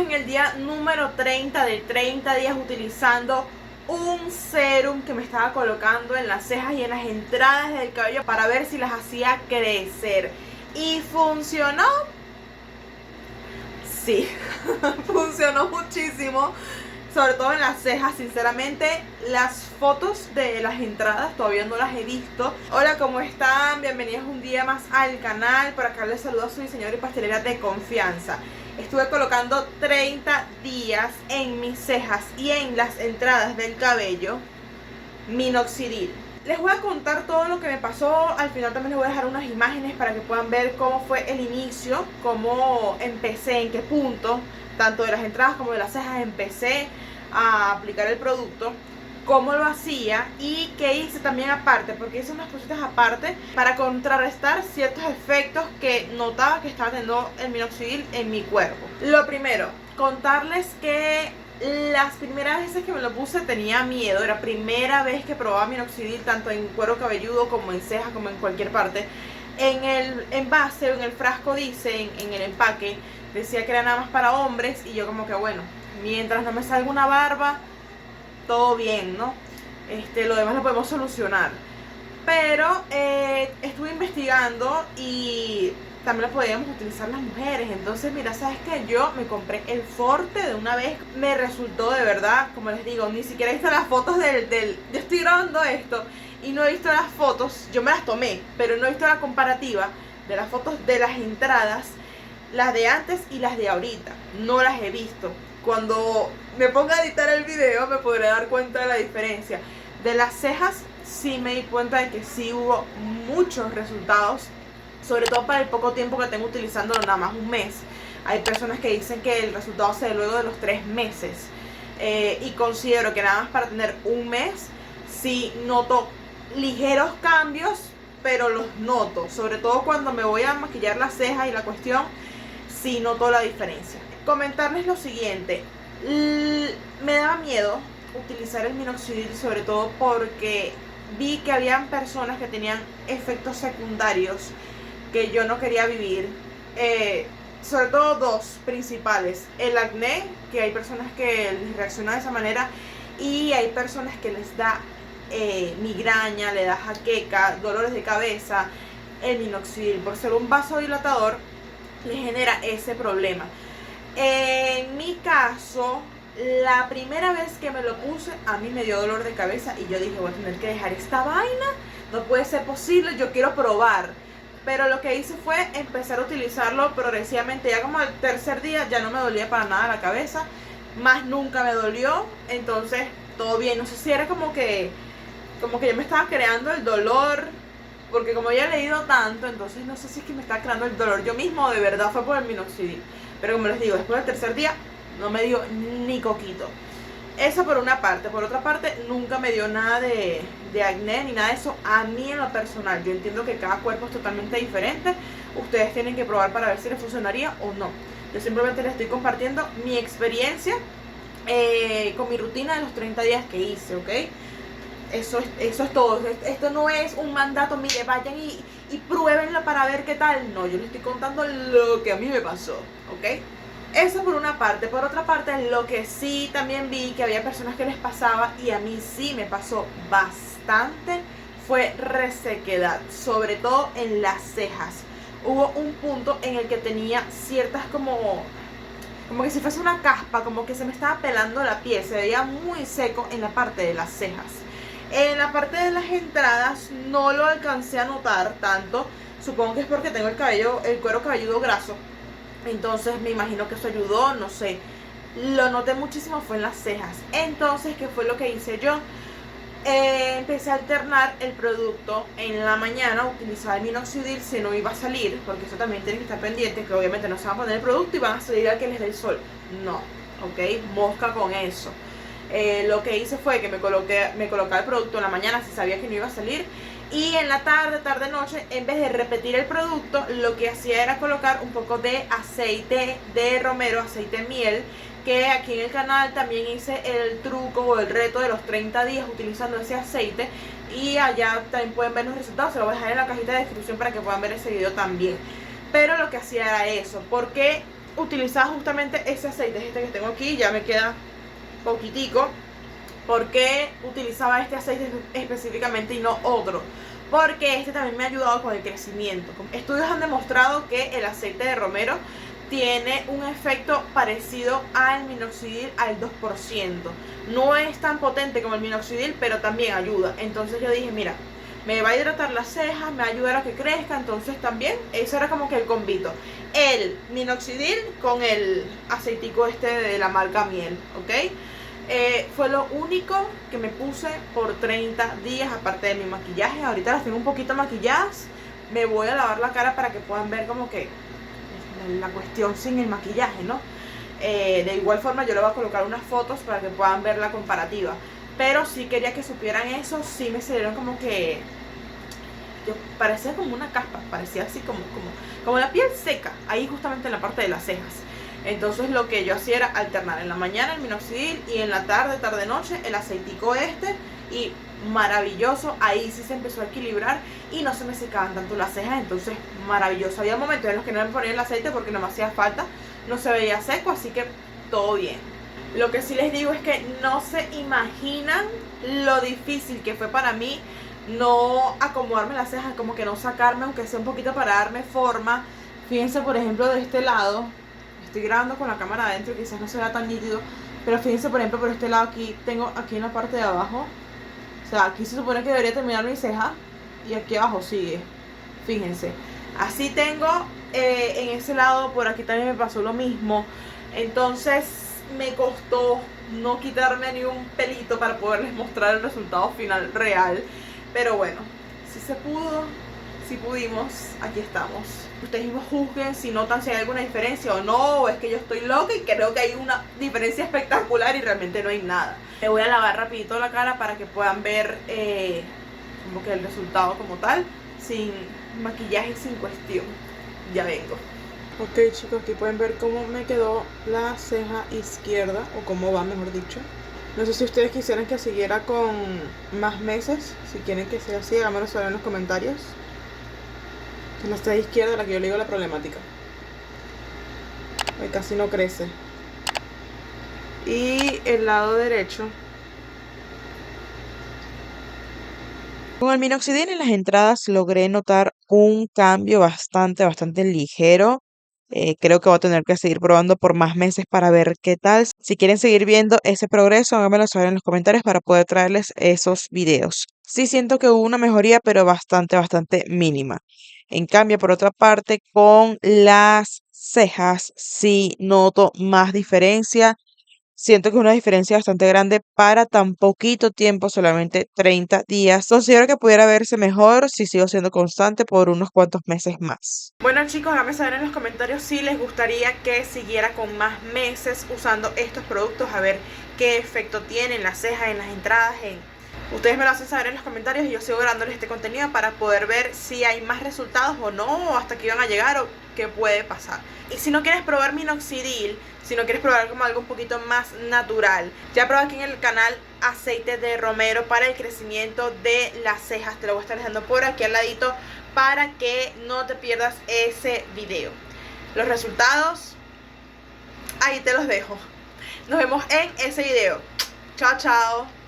en el día número 30 de 30 días utilizando un serum que me estaba colocando en las cejas y en las entradas del cabello para ver si las hacía crecer. ¿Y funcionó? Sí, funcionó muchísimo, sobre todo en las cejas. Sinceramente, las fotos de las entradas todavía no las he visto. Hola, ¿cómo están? Bienvenidos un día más al canal. Por acá les saludo a su diseñadora y pastelera de confianza. Estuve colocando 30 días en mis cejas y en las entradas del cabello minoxidil. Les voy a contar todo lo que me pasó. Al final también les voy a dejar unas imágenes para que puedan ver cómo fue el inicio, cómo empecé, en qué punto, tanto de las entradas como de las cejas empecé a aplicar el producto, cómo lo hacía y qué hice también aparte, porque hice unas cositas aparte para contrarrestar ciertos efectos que notaba que estaba teniendo el minoxidil en mi cuerpo. Lo primero, contarles que las primeras veces que me lo puse tenía miedo. Era primera vez que probaba minoxidil, tanto en cuero cabelludo como en cejas, como en cualquier parte. En el envase o en el frasco dice, en el empaque, decía que era nada más para hombres. Y yo como que bueno, mientras no me salga una barba, todo bien, ¿no? Lo demás lo podemos solucionar. Pero estuve investigando y también lo podíamos utilizar las mujeres. Entonces, mira, ¿sabes qué? Yo me compré el Forte de una vez. Me resultó de verdad, como les digo, ni siquiera he visto las fotos yo estoy grabando esto y no he visto las fotos. Yo me las tomé, pero no he visto la comparativa de las fotos de las entradas, las de antes y las de ahorita. No las he visto. Cuando me ponga a editar el video me podré dar cuenta de la diferencia. De las cejas sí me di cuenta de que sí hubo muchos resultados, sobre todo para el poco tiempo que tengo utilizándolo, nada más un mes. Hay personas que dicen que el resultado se ve luego de los 3 meses. Y considero que nada más para tener un mes sí noto ligeros cambios, pero los noto. Sobre todo cuando me voy a maquillar las cejas y la cuestión, sí noto la diferencia. Comentarles lo siguiente. Me daba miedo utilizar el minoxidil, sobre todo porque vi que habían personas que tenían efectos secundarios que yo no quería vivir. Sobre todo dos principales: el acné, que hay personas que les reaccionan de esa manera, y hay personas que les da migraña, le da jaqueca, dolores de cabeza. El minoxidil, por ser un vasodilatador, le genera ese problema. En mi caso, la primera vez que me lo puse, a mí me dio dolor de cabeza y yo dije, voy a tener que dejar esta vaina, no puede ser posible, yo quiero probar. Pero lo que hice fue empezar a utilizarlo progresivamente. Ya como al tercer día ya no me dolía para nada la cabeza, más nunca me dolió. Entonces todo bien. No sé si era como que yo me estaba creando el dolor, porque como ya he leído tanto, entonces no sé si es que me está creando el dolor yo mismo o de verdad fue por el minoxidil. Pero como les digo, después del tercer día no me dio ni coquito. Eso por una parte. Por otra parte, nunca me dio nada de acné ni nada de eso a mí en lo personal. Yo entiendo que cada cuerpo es totalmente diferente. Ustedes tienen que probar para ver si les funcionaría o no. Yo simplemente les estoy compartiendo mi experiencia con mi rutina de los 30 días que hice, ¿ok? Eso es todo. Esto no es un mandato, mire, vayan y pruébenlo para ver qué tal. No, yo les estoy contando lo que a mí me pasó, ¿ok? Eso por una parte. Por otra parte, lo que sí también vi que había personas que les pasaba, y a mí sí me pasó bastante, fue resequedad, sobre todo en las cejas. Hubo un punto en el que tenía ciertas como que si fuese una caspa, como que se me estaba pelando la piel, se veía muy seco en la parte de las cejas. En la parte de las entradas no lo alcancé a notar tanto, supongo que es porque tengo el cuero cabelludo graso. Entonces me imagino que eso ayudó, no sé. Lo noté muchísimo fue en las cejas. Entonces, ¿qué fue lo que hice yo? Empecé a alternar el producto. En la mañana utilizaba el minoxidil si no iba a salir, porque eso también tiene que estar pendiente, que obviamente no se van a poner el producto y van a salir al que les dé el sol. No, ok, mosca con eso. Lo que hice fue que me colocaba el producto en la mañana si sabía que no iba a salir, y en la tarde, noche, en vez de repetir el producto, lo que hacía era colocar un poco de aceite de romero, aceite miel, que aquí en el canal también hice el truco o el reto de los 30 días utilizando ese aceite, y allá también pueden ver los resultados. Se lo voy a dejar en la cajita de descripción para que puedan ver ese video también. Pero lo que hacía era eso. ¿Por qué utilizaba justamente ese aceite, este que tengo aquí, ya me queda poquitico. ¿Por qué utilizaba este aceite específicamente y no otro? Porque este también me ha ayudado con el crecimiento. Estudios han demostrado que el aceite de romero tiene un efecto parecido al minoxidil al 2%. No es tan potente como el minoxidil, pero también ayuda. Entonces yo dije, mira, me va a hidratar las cejas, me va a ayudar a que crezca. Entonces también, eso era como que el combito. El minoxidil con el aceitico este de la marca Miel, ¿ok? Fue lo único que me puse por 30 días, aparte de mi maquillaje. Ahorita las tengo un poquito maquilladas. Me voy a lavar la cara para que puedan ver como que la cuestión sin el maquillaje, ¿no? De igual forma yo le voy a colocar unas fotos para que puedan ver la comparativa. Pero sí quería que supieran eso. Sí me salieron como que parecía como una caspa, parecía así como la piel seca, ahí justamente en la parte de las cejas. Entonces lo que yo hacía era alternar en la mañana el minoxidil y en la tarde-noche el aceitico este, y maravilloso, ahí sí se empezó a equilibrar y no se me secaban tanto las cejas. Entonces maravilloso, había momentos en los que no me ponía el aceite porque no me hacía falta, no se veía seco, así que todo bien. Lo que sí les digo es que no se imaginan lo difícil que fue para mí no acomodarme las cejas, como que no sacarme, aunque sea un poquito, para darme forma. Fíjense por ejemplo de este lado, estoy grabando con la cámara adentro, quizás no se vea tan nítido, pero fíjense por ejemplo por este lado, aquí tengo, aquí en la parte de abajo, o sea, aquí se supone que debería terminar mi ceja y aquí abajo sigue, fíjense, así tengo. En ese lado por aquí también me pasó lo mismo. Entonces me costó no quitarme ni un pelito para poderles mostrar el resultado final real. Pero bueno, si se pudo, si pudimos, aquí estamos. Ustedes mismos juzguen si notan si hay alguna diferencia o no, o es que yo estoy loca y creo que hay una diferencia espectacular y realmente no hay nada. Me voy a lavar rapidito la cara para que puedan ver como que el resultado como tal, sin maquillaje, sin cuestión. Ya vengo. Ok chicos, aquí pueden ver cómo me quedó la ceja izquierda, o cómo va, mejor dicho. No sé si ustedes quisieran que siguiera con más meses. Si quieren que sea así, háganmelo saber en los comentarios. Es la ceja izquierda la que yo le digo la problemática. Ahí casi no crece. Y el lado derecho. Con el minoxidil en las entradas logré notar un cambio bastante ligero. Creo que voy a tener que seguir probando por más meses para ver qué tal. Si quieren seguir viendo ese progreso, háganmelo saber en los comentarios para poder traerles esos videos. Sí siento que hubo una mejoría, pero bastante mínima. En cambio, por otra parte, con las cejas sí noto más diferencia. Siento que es una diferencia bastante grande para tan poquito tiempo, solamente 30 días. Considero que pudiera verse mejor si sigo siendo constante por unos cuantos meses más. Bueno chicos, háganme saber en los comentarios si les gustaría que siguiera con más meses usando estos productos, a ver qué efecto tienen en las cejas, en las entradas, Ustedes me lo hacen saber en los comentarios y yo sigo grabándoles este contenido para poder ver si hay más resultados o no, o hasta que iban a llegar o qué puede pasar. Y si no quieres probar minoxidil, si no quieres probar como algo un poquito más natural, ya probé aquí en el canal aceite de romero para el crecimiento de las cejas. Te lo voy a estar dejando por aquí al ladito para que no te pierdas ese video. Los resultados, ahí te los dejo. Nos vemos en ese video. Chao, chao.